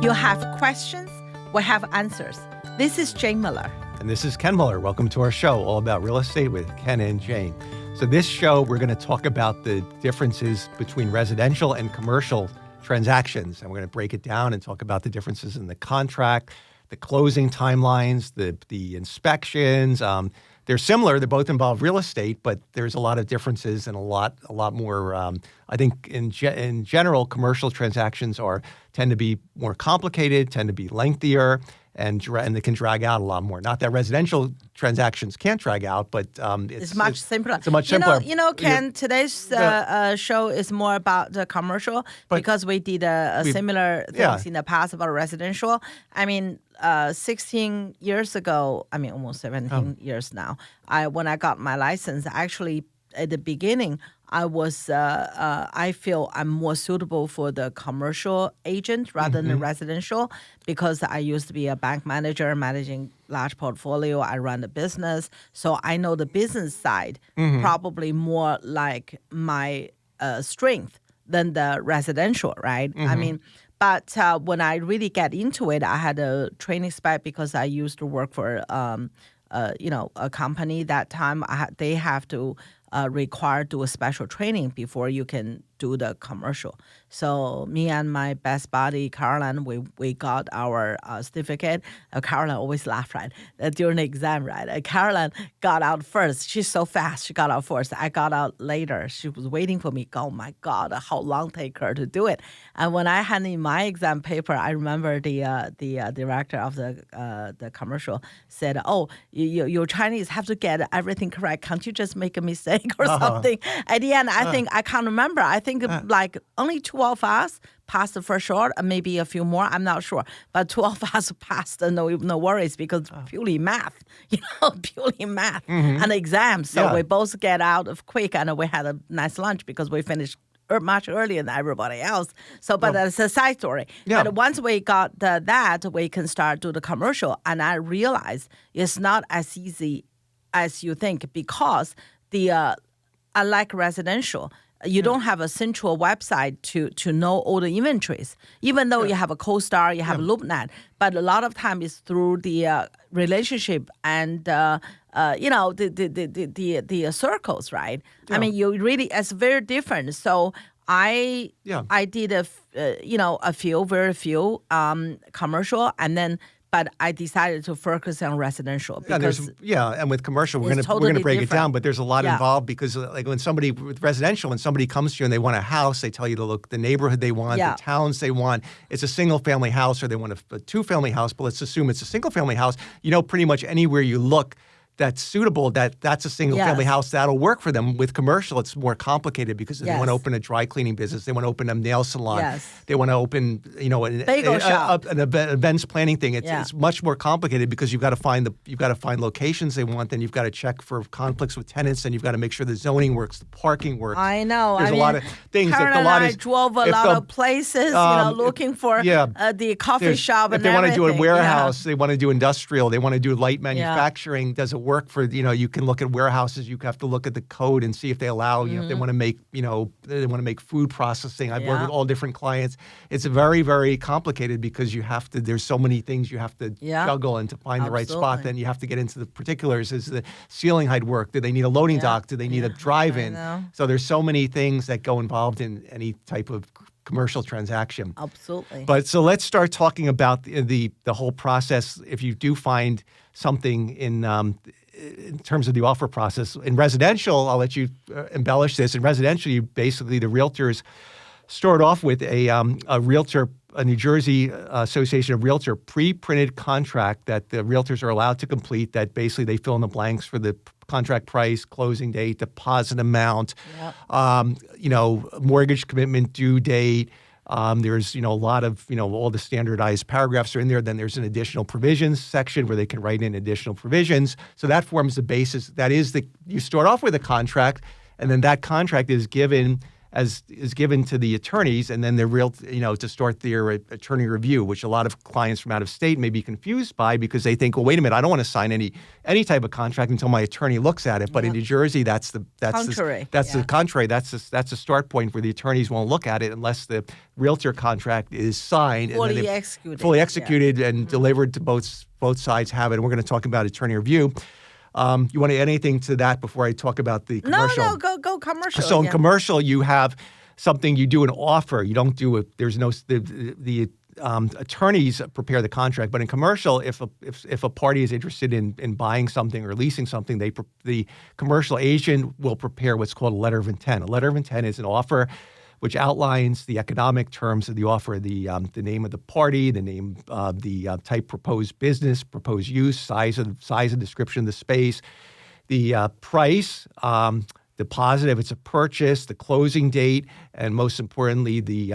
You have questions, we have answers. This is Jane Miller. And this is Ken Miller. Welcome to our show, all about real estate with Ken and Jane. So this show, we're going to talk about the differences between residential and commercial transactions. And we're going to break it down and talk about the differences in the contract, the closing timelines, the inspections. They're similar. They both involve real estate, but there's a lot of differences and a lot more. I think in general, commercial transactions tend to be more complicated, tend to be lengthier, and they can drag out a lot more. Not that residential transactions can't drag out, but it's much simpler. It's much simpler. Ken, today's show is more about the commercial because we did similar things in the past about residential. I mean, 16 years ago, almost 17 years now, when I got my license, actually at the beginning, I feel I'm more suitable for the commercial agent rather than residential because I used to be a bank manager managing large portfolio. I run a business. So I know the business side probably more like my strength than the residential, right? But when I really get into it, I had a training spec because I used to work for a company that time. They have to require do a special training before you can do the commercial. So me and my best buddy, Caroline, we got our certificate. Caroline always laughed, right, during the exam, right? Caroline got out first. She's so fast. She got out first. I got out later. She was waiting for me. Oh, my God, how long take her to do it? And when I handed in my exam paper, I remember the director of the commercial said, oh, your Chinese have to get everything correct. Can't you just make a mistake or something? At the end, I can't remember. I think like only 2 of us passed the first short, maybe a few more. I'm not sure, but 2 of us passed. No worries because purely math, and exams. So we both get out of quick, and we had a nice lunch because we finished much earlier than everybody else. So, but that's a side story. Yeah. But once we got that, we can start do the commercial, and I realized it's not as easy as you think because unlike residential. You don't have a central website to know all the inventories, even though you have a CoStar, you have LoopNet. But a lot of time it's through the relationship and the circles, right? Yeah. You really it's very different. So I did very few commercial, and then. But I decided to focus on residential because and with commercial we're going to break it down, but there's a lot involved because like when somebody with residential, when somebody comes to you and they want a house, they tell you to look the neighborhood they want, the towns they want. It's a single family house or they want a 2-family house, but let's assume it's a single family house. Pretty much anywhere you look that's suitable, that's a single-family house that'll work for them. With commercial, it's more complicated because they want to open a dry cleaning business, they want to open a nail salon, they want to open, bagel shop, an events planning thing. It's much more complicated because you've got to find locations they want, then you've got to check for conflicts with tenants, and you've got to make sure the zoning works, the parking works. I know. There's a lot of things. Karen and I drove a lot of places, looking for the coffee shop. If they want to do a warehouse, they want to do industrial, they want to do light manufacturing. Does it work for, you can look at warehouses, you have to look at the code and see if they allow, if they want to make, they want to make food processing. I've worked with all different clients. It's very, very complicated because there's so many things you have to juggle and to find the right spot. Then you have to get into the particulars. Is the ceiling height work? Do they need a loading dock? Do they need a drive-in? So there's so many things that go involved in any type of commercial transaction. Absolutely. But so let's start talking about the whole process. If you do find something in terms of the offer process in residential, I'll let you embellish this. In residential, the realtors start off with a realtor, a New Jersey Association of Realtor pre-printed contract that the realtors are allowed to complete. That basically they fill in the blanks for the contract price, closing date, deposit amount, mortgage commitment due date. There's, a lot of, all the standardized paragraphs are in there. Then there's an additional provisions section where they can write in additional provisions. So that forms the basis. You start off with a contract, and then that contract is given is given to the attorneys, and then they're to start their attorney review, which a lot of clients from out of state may be confused by because they think, well, wait a minute, I don't want to sign any type of contract until my attorney looks at it. But in New Jersey, that's the contrary. The contrary. That's a start point where the attorneys won't look at it unless the realtor contract is signed, fully executed, and delivered to both sides have it. And we're going to talk about attorney review. You want to add anything to that before I talk about the commercial? No, go commercial. So in commercial, you have something, you do an offer. You don't do it. There's no the attorneys prepare the contract. But in commercial, if a party is interested in buying something or leasing something, the commercial agent will prepare what's called a letter of intent. A letter of intent is an offer which outlines the economic terms of the offer, the name of the party, the name of the type proposed business, proposed use, size and description of the space, the price, deposit if it's a purchase, the closing date, and most importantly, the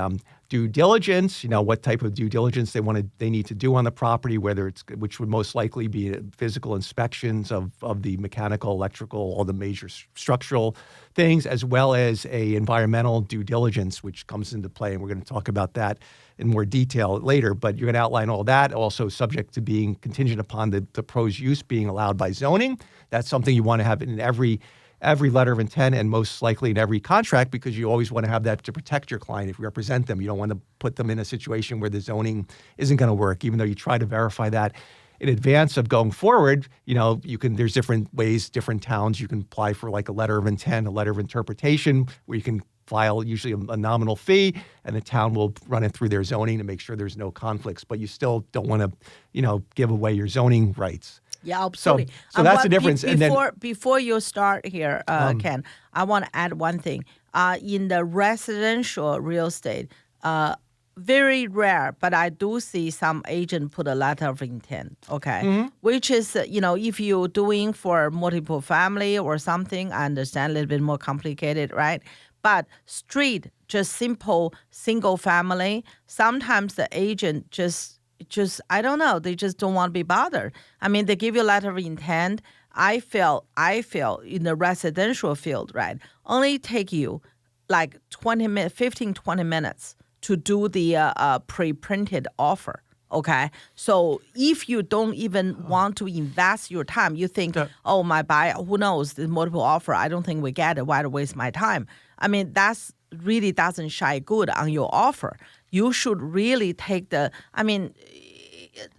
due diligence. What type of due diligence they need to do on the property, which would most likely be physical inspections of the mechanical, electrical, all the major structural things, as well as a environmental due diligence, which comes into play. And we're going to talk about that in more detail later. But you're going to outline all that, also subject to being contingent upon the proposed use being allowed by zoning. That's something you want to have in every letter of intent and most likely in every contract, because you always want to have that to protect your client if you represent them. You don't want to put them in a situation where the zoning isn't going to work, even though you try to verify that in advance of going forward. There's different ways, different towns, you can apply for like a letter of intent, a letter of interpretation, where you can file usually a nominal fee, and the town will run it through their zoning to make sure there's no conflicts. But you still don't want to, give away your zoning rights. Yeah, absolutely. So that's the difference. Before you start here, Ken, I want to add one thing. In the residential real estate, very rare, but I do see some agent put a letter of intent, okay? Which is, if you're doing for multiple family or something, I understand a little bit more complicated, right? But street, just simple single family, sometimes the agent just I don't know, they just don't want to be bothered. I mean, they give you a letter of intent. I feel in the residential field, right, only take you like 20 minutes to do the pre-printed offer. Okay, so if you don't even want to invest your time, you think, oh, my buyer, who knows, the multiple offer, I don't think we get it. Why to waste my time? I mean, that's really doesn't shine good on your offer. You should really take it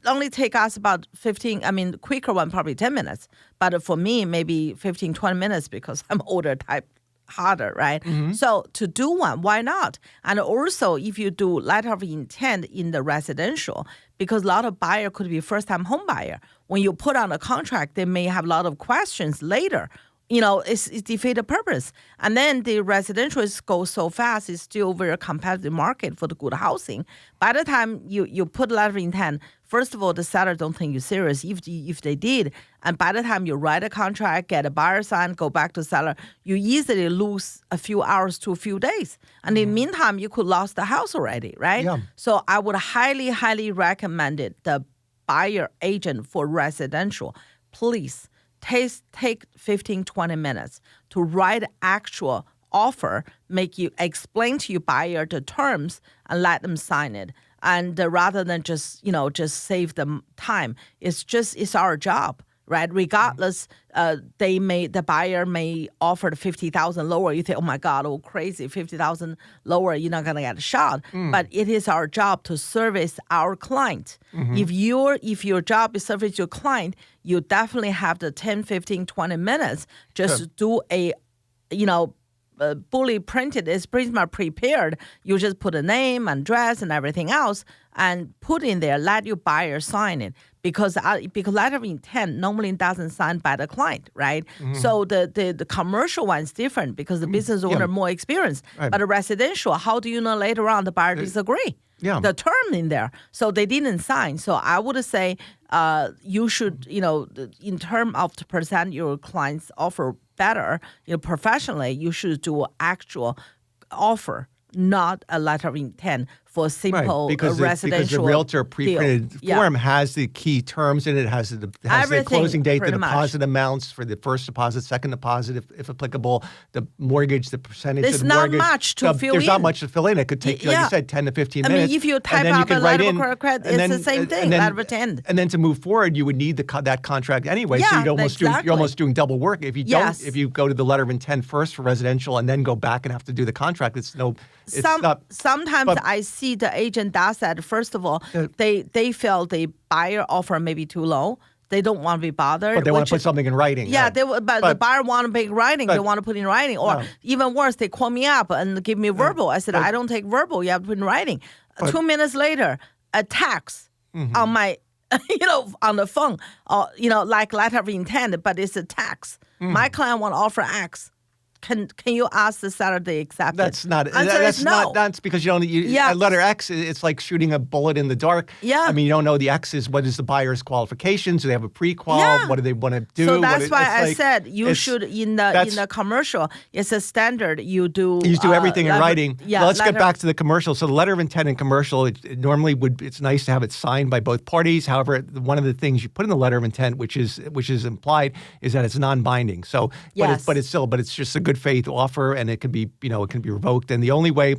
only take us about 15, quicker one, probably 10 minutes. But for me, maybe 15, 20 minutes because I'm older type, harder, right? So to do one, why not? And also, if you do letter of intent in the residential, because a lot of buyer could be first-time home buyer. When you put on a contract, they may have a lot of questions later. It's defeat the purpose. And then the residential goes so fast, it's still very competitive market for the good housing. By the time you put a letter of intent, first of all, the seller don't think you're serious if they did. And by the time you write a contract, get a buyer sign, go back to seller, you easily lose a few hours to a few days. And in the meantime, you could lose the house already, right? Yeah. So I would highly, highly recommend it, the buyer agent for residential, please take 15, 20 minutes to write actual offer, make you explain to your buyer the terms and let them sign it. And rather than just save them time, it's our job, right? Regardless, the buyer may offer $50,000 lower. You think, oh my God, crazy, $50,000 lower, you're not gonna get a shot. But it is our job to service our client. If your job is service your client, you definitely have the 10, 15, 20 minutes just to do a, fully printed. It's pretty much prepared. You just put a name, address, and everything else, and put in there. Let your buyer sign it because letter of intent normally doesn't sign by the client, right? So the commercial one is different because the business owner more experienced. Right. But a residential, how do you know later on the buyer disagree? Yeah. The term in there, so they didn't sign. So I would say you should, in terms of to present your client's offer better, professionally, you should do actual offer, not a letter of intent for simple because residential because the realtor pre-printed form has the key terms in it, has the closing date, the deposit amounts for the first deposit, second deposit, if applicable, the mortgage, the percentage of the mortgage. There's not much to fill in. There's not much to fill in. It could take, like you said, 10 to 15 minutes. I mean, if you type up a letter of credit, it's the same thing, letter of intent. And then to move forward, you would need that contract anyway. So you're almost doing double work. If you don't, if you go to the letter of intent first for residential and then go back and have to do the contract, Sometimes I see the agent does that. First of all, they feel the buyer offer may be too low. They don't want to be bothered. But they want to put something in writing. Yeah, but the buyer want to put in writing. They want to put in writing. Or even worse, they call me up and give me verbal. I said, I don't take verbal. You have to put in writing. 2 minutes later, a text on my, on the phone, or, like letter of intent, but it's a text. My client want to offer X. Can you ask the seller to accept that's it? Not. That's no. not. That's because you don't. Letter X. It's like shooting a bullet in the dark. Yeah. I mean, you don't know the X is what is the buyer's qualifications. Do they have a pre-qual? Yeah. What do they want to do? So that's why I said you should in the commercial. It's a standard. You do everything in writing. Yeah. Let's get back to the commercial. So the letter of intent in commercial, it normally would. It's nice to have it signed by both parties. However, one of the things you put in the letter of intent, which is implied, is that it's non-binding. So, but it's just a good faith offer, and it can be revoked. And the only way,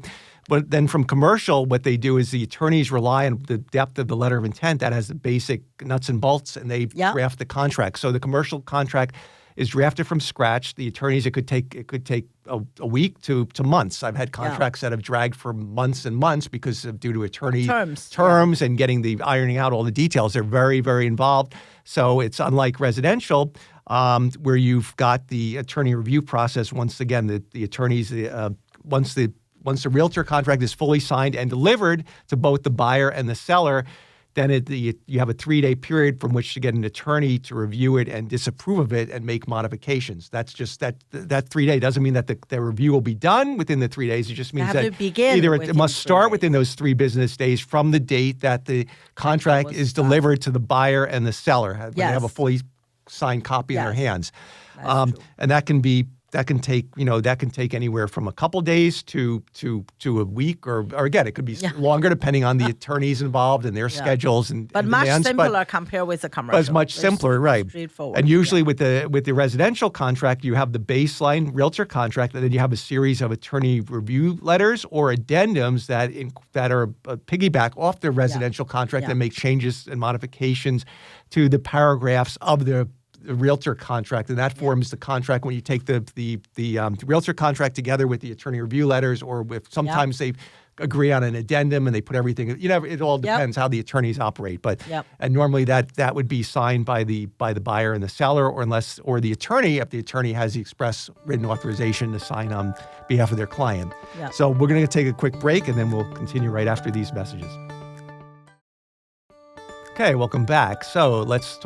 but then from commercial, what they do is the attorneys rely on the depth of the letter of intent that has the basic nuts and bolts, and they draft the contract. So the commercial contract is drafted from scratch. The attorneys, it could take a week to months. I've had contracts that have dragged for months and months because due to attorney terms and getting the ironing out all the details. They're very, very involved. So it's unlike residential, where you've got the attorney review process. Once again, the attorneys, once the realtor contract is fully signed and delivered to both the buyer and the seller, then you have a 3-day period from which to get an attorney to review it and disapprove of it and make modifications. That's just that 3-day doesn't mean that the review will be done within the 3 days. It just means that either it must start within those 3 business days from the date that the contract is delivered to the buyer and the seller. When they have a fully signed copy in their hands. And that can take anywhere from a couple days to a week, or again, it could be longer depending on the attorneys involved and their schedules but and much demands, simpler compared with the commercial. It's much simpler, right? Straightforward. And usually with the residential contract, you have the baseline realtor contract, and then you have a series of attorney review letters or addendums that are piggyback off the residential contract and make changes and modifications to the paragraphs of the realtor contract, and that forms the contract. When you take the realtor contract together with the attorney review letters, or with sometimes they agree on an addendum and they put everything. It all depends how the attorneys operate, but and normally that would be signed by the buyer and the seller, or the attorney, if the attorney has the express written authorization to sign on behalf of their client. So we're going to take a quick break, and then we'll continue right after these messages. Okay, welcome back. So let's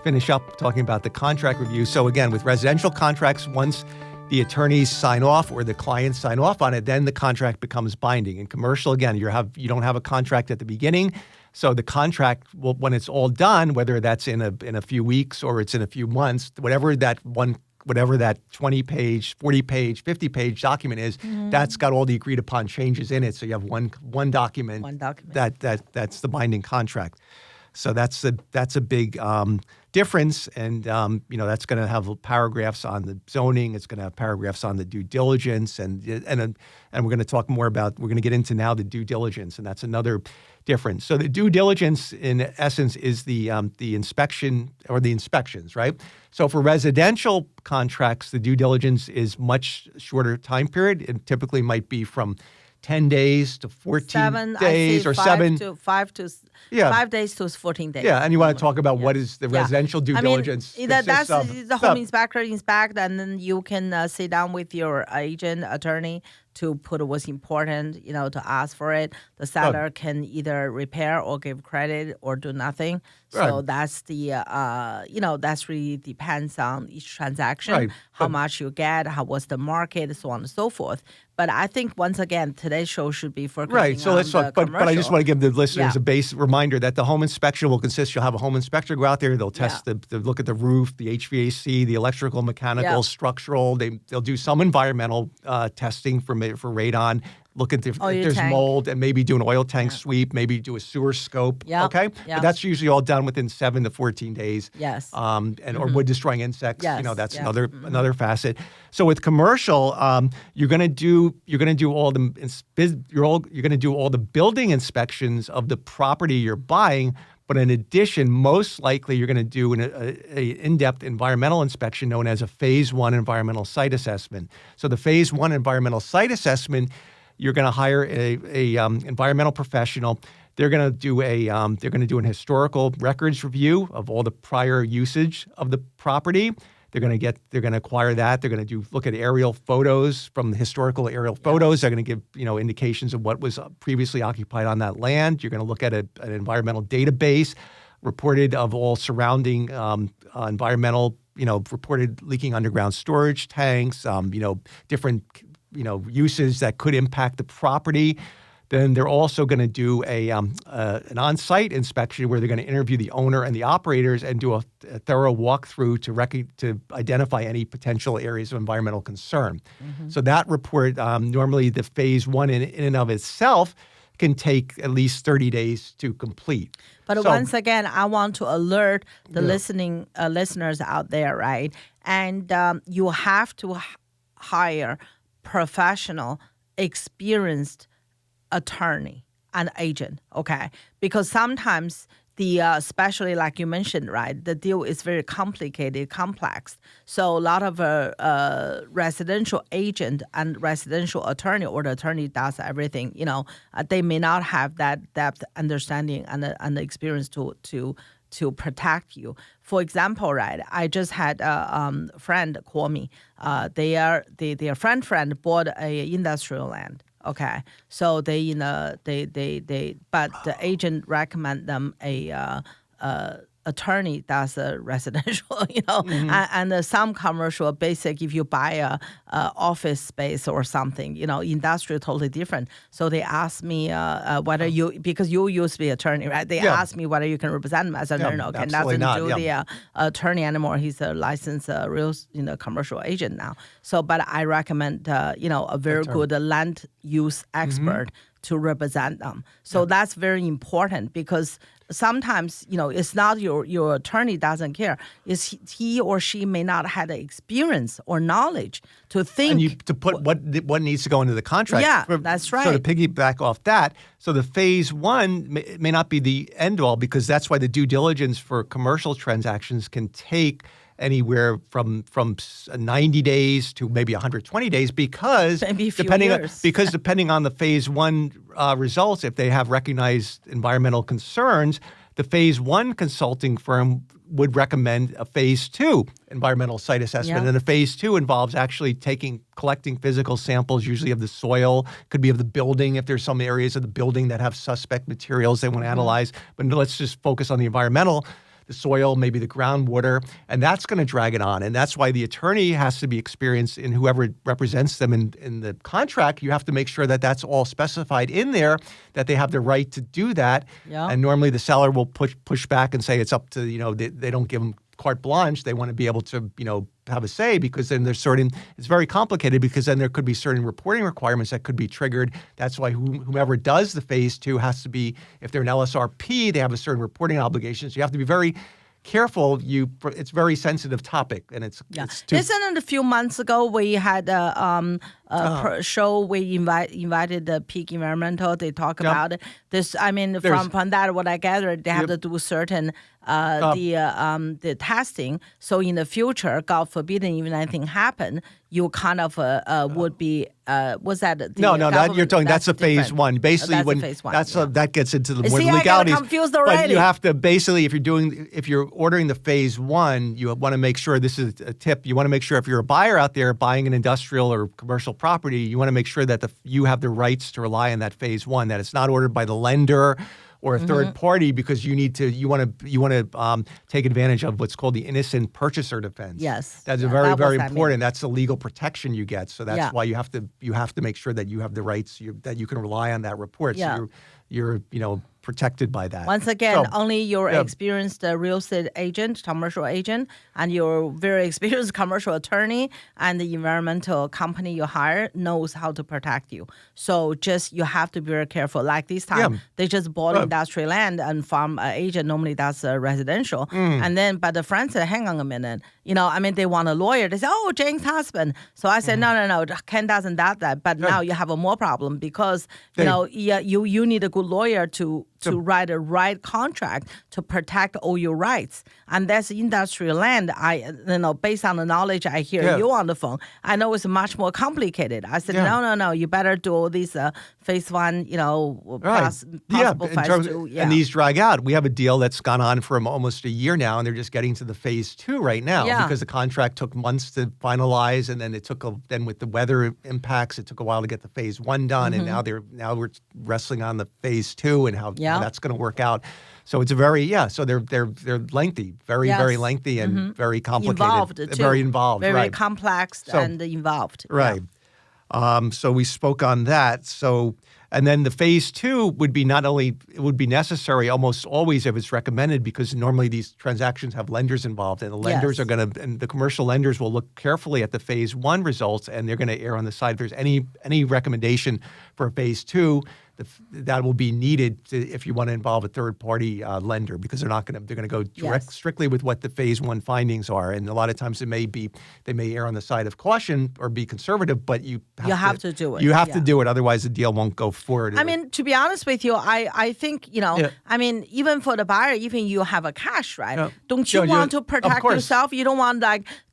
finish up talking about the contract review. So again, with residential contracts, once the attorneys sign off or the clients sign off on it, then the contract becomes binding. In commercial, again, you don't have a contract at the beginning. So the contract, when it's all done, whether that's in a few weeks or it's in a few months, whatever that 20-page, 40-page, 50-page document is, that's got all the agreed upon changes in it. So you have one document. That's the binding contract. So that's a big difference, and that's going to have paragraphs on the zoning. It's going to have paragraphs on the due diligence, and we're going to talk more about. We're going to get into now the due diligence, and that's another difference. So the due diligence, in essence, is the inspection or the inspections, right? So for residential contracts, the due diligence is much shorter time period. It typically might be from 10 days to 14 days, or 5 days to 14 days. Yeah, and you want to talk about what is the residential due diligence? That's the home inspector inspect, and then you can sit down with your agent, attorney, to put what's important, to ask for it. The seller can either repair or give credit or do nothing. So that's that's really depends on each transaction, how much you get, what's the market, so on and so forth. But I think, once again, today's show should be focusing So let's talk. But I just want to give the listeners a base reminder that the home inspection will consist. You'll have a home inspector go out there. They'll test look at the roof, the HVAC, the electrical, mechanical, structural. They'll do some environmental testing from it for radon, look at if there's tank. mold, and maybe do an oil tank sweep, maybe do a sewer scope. Yep. Okay, Yep. but that's usually all done within 7 to 14 days. Yes. Or wood destroying insects. Yes. That's Yep. another facet. So with commercial, you're going to do all the building inspections of the property you're buying. But in addition, most likely you're going to do an in-depth environmental inspection known as a Phase 1 environmental site assessment. So the Phase 1 environmental site assessment, you're going to hire a environmental professional. They're going to do an historical records review of all the prior usage of the property. They're going to acquire that. They're going to look at aerial photos from the historical aerial photos. They're going to give indications of what was previously occupied on that land. You're going to look at an environmental database reported of all surrounding environmental, reported leaking underground storage tanks, different uses that could impact the property. Then they're also going to do an on-site inspection where they're going to interview the owner and the operators and do a thorough walkthrough to identify any potential areas of environmental concern. Mm-hmm. So that report, normally the Phase 1 in and of itself, can take at least 30 days to complete. But once again, I want to alert the listeners out there, right? And you have to hire professional, experienced attorney and agent, okay? Because sometimes especially like you mentioned, right, the deal is very complicated, complex. So a lot of residential agent and residential attorney, or the attorney does everything, they may not have that depth understanding and the experience to protect you. For example, right, I just had a friend call me. Their friend bought a industrial land. Okay, so but the agent recommend them a attorney that's a residential, mm-hmm. and some commercial basic. If you buy a office space or something, industrial totally different. So they asked me whether because you used to be attorney, right? They asked me whether you can represent them. I said no, can doesn't do the attorney anymore. He's a licensed real commercial agent now. So, but I recommend a very good land use expert. Mm-hmm. To represent them. So that's very important because sometimes, it's not your attorney doesn't care. It's he or she may not have the experience or knowledge to think. And to put what needs to go into the contract. Yeah, that's right. So to piggyback off that, so the Phase 1 may not be the end all, because that's why the due diligence for commercial transactions can take anywhere from 90 days to maybe 120 days because depending on the Phase 1 results, if they have recognized environmental concerns, the Phase 1 consulting firm would recommend a Phase 2 environmental site assessment. And a Phase 2 involves actually collecting physical samples, usually of the soil, could be of the building if there's some areas of the building that have suspect materials they want to analyze. But let's just focus on the environmental. The soil, maybe the groundwater, and that's going to drag it on. And that's why the attorney has to be experienced in whoever represents them in the contract. You have to make sure that that's all specified in there, that they have the right to do that. Yeah. And normally the seller will push back and say it's up to, they don't give them carte blanche. They want to be able to, have a say, because then it's very complicated, because then there could be certain reporting requirements that could be triggered. That's why whomever does the Phase 2 has to be, if they're an LSRP, they have a certain reporting obligation. So you have to be very careful. It's a very sensitive topic, and it's Isn't it a few months ago we had a show, we invited the Peak Environmental, they talk about it. This, from that, what I gathered, they have to do certain the testing. So in the future, God forbid, even anything happen, you kind of would be was that that you're talking that's a Phase 1. Basically, that gets into the more legalities. I'm confused already. But you have to basically, if you're ordering the Phase 1, you want to make sure, this is a tip. You want to make sure if you're a buyer out there buying an industrial or commercial property, you want to make sure that you have the rights to rely on that Phase 1. That it's not ordered by the lender or a third party, because you want to take advantage of what's called the innocent purchaser defense. Yes, that's very important. That's the legal protection you get. So that's why you have to make sure that you have the rights, that you can rely on that report. Yeah. So you're protected by that. Once again, only your experienced real estate agent, commercial agent, and your very experienced commercial attorney and the environmental company you hire knows how to protect you. So just you have to be very careful. Like this time, they just bought industrial land, and from an agent, normally that's residential. And then, but the friend said, hang on a minute. They want a lawyer. They say, oh, Jane's husband. So I said, no. Ken doesn't doubt that. But now you have a more problem because, you need a good lawyer to write a right contract to protect all your rights. And that's industrial land. Based on the knowledge I hear you on the phone, I know it's much more complicated. I said, no, you better do all these phase one, plus possible phase two. And these drag out. We have a deal that's gone on for almost a year now, and they're just getting to the phase two right now because the contract took months to finalize, and then then with the weather impacts, it took a while to get the phase one done, and now we're wrestling on the phase two and how that's going to work out. So it's so they're lengthy, very lengthy and very complicated. Involved too. Very involved, very complex and involved. Right. So we spoke on that. So, and then the phase two would be it would be necessary almost always if it's recommended, because normally these transactions have lenders involved, and the lenders and the commercial lenders will look carefully at the phase one results, and they're going to err on the side. If there's any recommendation for phase two, that will be needed if you want to involve a third-party lender, because they're going to go strictly with what the phase one findings are, and a lot of times they may err on the side of caution or be conservative, but you have to do it. You have to do it, otherwise the deal won't go forward. To be honest with you, I think even for the buyer, even you have a cash, right? Don't you want to protect yourself? You don't want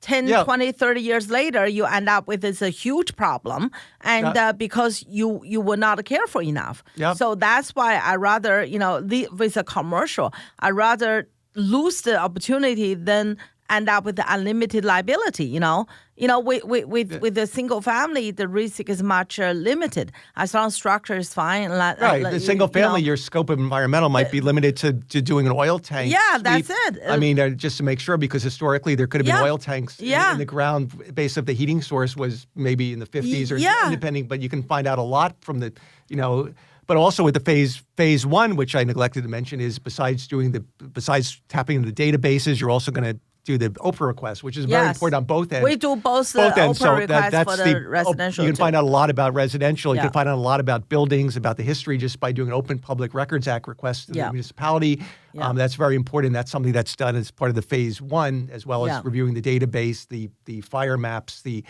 10, 20, 30 years later you end up with this a huge problem, and because you were not careful enough. So that's why I rather, with a commercial, I rather lose the opportunity than end up with the unlimited liability. With a single family, the risk is much limited. As long as structure is fine. The single family, your scope of environmental might be limited to doing an oil tank. Yeah, that's it. Just to make sure, because historically there could have been oil tanks in the ground base of the heating source was maybe in the 50s or depending, but you can find out a lot from the, But also with the phase one, which I neglected to mention, is besides tapping into the databases, you're also going to do the OPRA request, which is very important on both ends. We do both the OPRA requests for the residential. You can find out a lot about residential. You can find out a lot about buildings, about the history, just by doing an Open Public Records Act request to the municipality. That's very important. That's something that's done as part of the phase one, as well as reviewing the database, the fire maps, the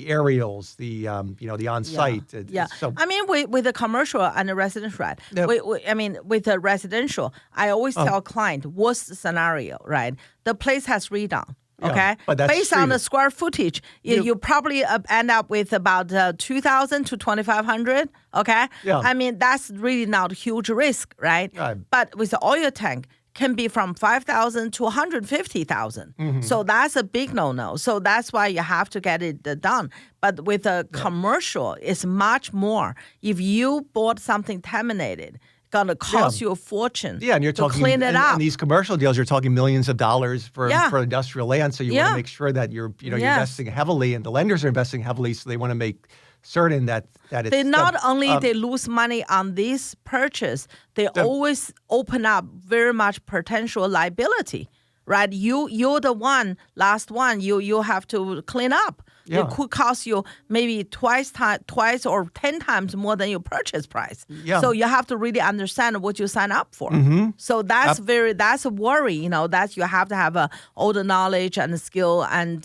aerials, the on-site. So, with the commercial and the residential, right? With the residential, I always tell client, worst scenario, right? The place has redone. Okay, but that's based on the square footage, you probably end up with about 2,000 to 2,500. Okay, that's really not a huge risk, right? But with the oil tank, can be from 5,000 to 150,000. So that's a big no-no. So that's why you have to get it done. But with a commercial, it's much more. If you bought something contaminated, going to cost you a fortune and you're to clean it up. And these commercial deals, you're talking millions of dollars for industrial land. So you want to make sure that you're investing heavily, and the lenders are investing heavily, so they want to make certain that it's... They not only they lose money on this purchase, they always open up very much potential liability, right? You're the last one, you have to clean up. It could cost you maybe twice or 10 times more than your purchase price. So you have to really understand what you sign up for. So that's that's a worry, that you have to have all the knowledge and the skill and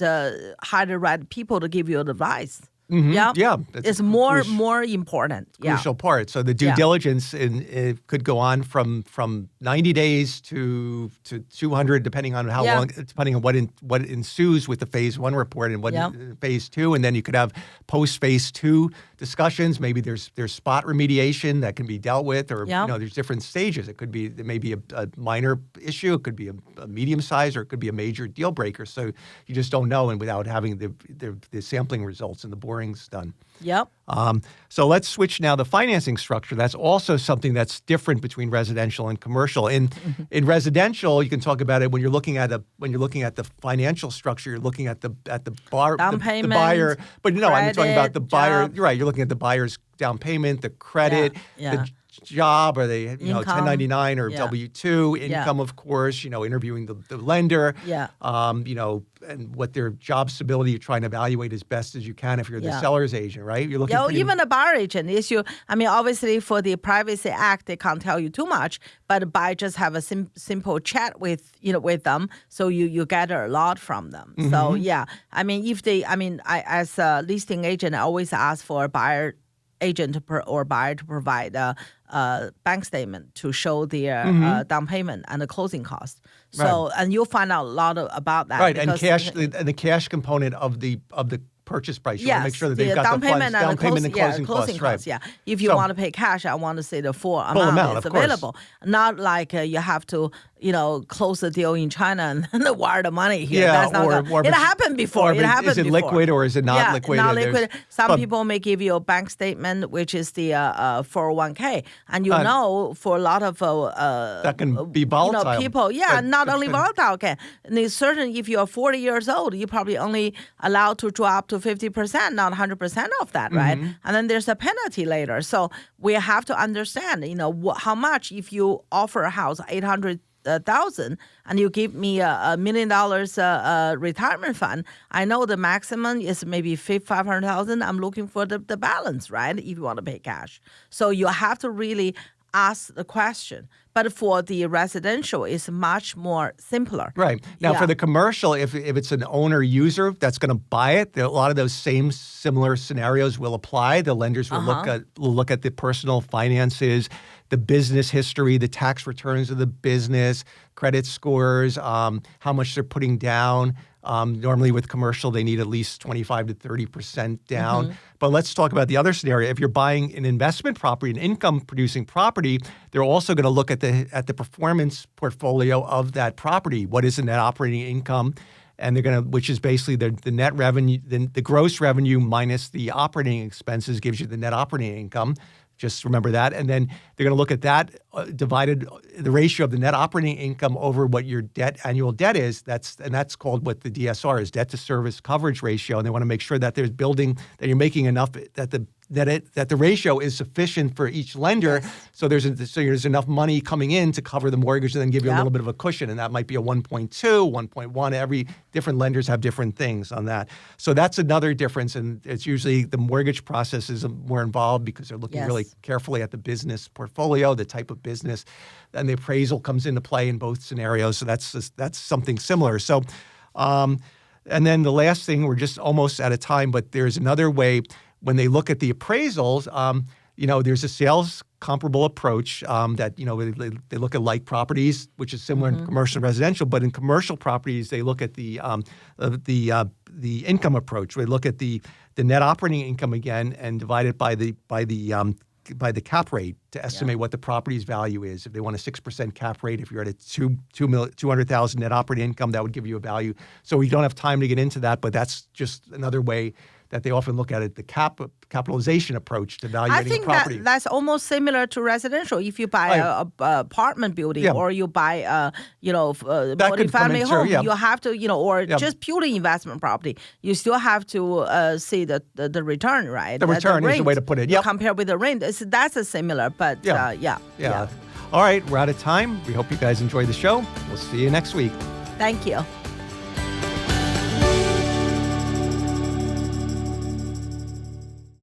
hire the right people to give you advice. It's more important. Crucial part. So the due diligence it could go on from 90 days to 200, depending on how long, depending on what ensues with the phase one report and what phase two, and then you could have post phase two discussions. Maybe there's spot remediation that can be dealt with, or there's different stages. It may be a minor issue, it could be a medium size, or it could be a major deal breaker. So you just don't know, and without having the sampling results and the borings done. So let's switch now to financing structure. That's also something that's different between residential and commercial. In residential, you can talk about it when you're looking at the financial structure. You're looking at the down payment, the buyer. But credit, I'm talking about the buyer. job. You're right. You're looking at the buyer's down payment, the credit, job? Are they, 1099 or Yeah. W-2? Income, of course, interviewing the lender. Yeah. And what their job stability you're trying to evaluate as best as you can if you're the Yeah. seller's agent, right? You're looking or even a buyer agent issue. I mean, obviously for the Privacy Act, they can't tell you too much, but by just have a simple chat with them, so you gather a lot from them. Mm-hmm. So yeah, I mean, I as a listing agent, I always ask for a buyer agent or buyer to provide a bank statement to show their down payment and the closing costs. So Right. and you'll find out a lot about that. Right, and because- the cash component of the purchase price. You want Yes, to make sure that they've the got down the funds, payment down and payment and closing closing costs. costs. Yeah, if you So- want to pay cash, I want to say the full amount, amount is of course. available. Not like you have to, close the deal in China and wire the money here. Yeah, That's not or gonna, it happened before. Or It happened is it before. liquid or is it not Yeah, liquid? not And there's- liquid. Some but- people may give you a bank statement, which is the 401k, and for a lot of that can be volatile. people. Yeah, But- not only volatile can. And it's certain if you're 40 years old, you're probably only allowed to draw up to 50%, not 100% of that, right? And then there's a penalty later. So we have to understand, how much if you offer a house 800,000 and you give me $1 million retirement fund, I know the maximum is maybe 500,000. I'm looking for the balance, right? If you want to pay cash. So you have to really ask the question. But for the residential, it's much more simpler. Right. Now, Yeah. for the commercial, if it's an owner user that's going to buy it, a lot of those same similar scenarios will apply. The lenders will look at the personal finances, the business history, the tax returns of the business, credit scores, how much they're putting down. Normally with commercial, they need at least 25 to 30% down. But let's talk about the other scenario. If you're buying an investment property, an income-producing property, they're also going to look at the performance portfolio of that property. What is the net operating income? And they're going to, which is basically the net revenue, the gross revenue minus the operating expenses gives you the net operating income. Just remember that. And then they're going to look at that divided the ratio of the net operating income over what your annual debt is. That's called what the DSR is, debt to service coverage ratio. And they want to make sure that that you're making enough that the ratio is sufficient for each lender. Yes. So there's enough money coming in to cover the mortgage and then give you a Yep. little bit of a cushion. And that might be a 1.2, 1.1. Every different lenders have different things on that. So that's another difference. And it's usually the mortgage process is more involved because they're looking really carefully at the business portfolio, the type of business, and the appraisal comes into play in both scenarios. So that's something similar. So, and then the last thing, we're just almost out of time, but there's another way when they look at the appraisals. There's a sales comparable approach that they look at like properties, which is similar in commercial and residential. But in commercial properties, they look at the income approach. They look at the net operating income again and divide it by the cap rate to estimate what the property's value is. If they want a 6% cap rate, if you're at a 200,000 net operating income, that would give you a value. So we don't have time to get into that, but that's just another way that they often look at it, the capitalization approach to evaluating a property. I think that's almost similar to residential. If you buy a apartment building or you buy a multi-family home, you have to, just purely investment property, you still have to see the return, right? The return is the way to put it. You compare with the rent. That's a similar, but yeah. All right, we're out of time. We hope you guys enjoyed the show. We'll see you next week. Thank you.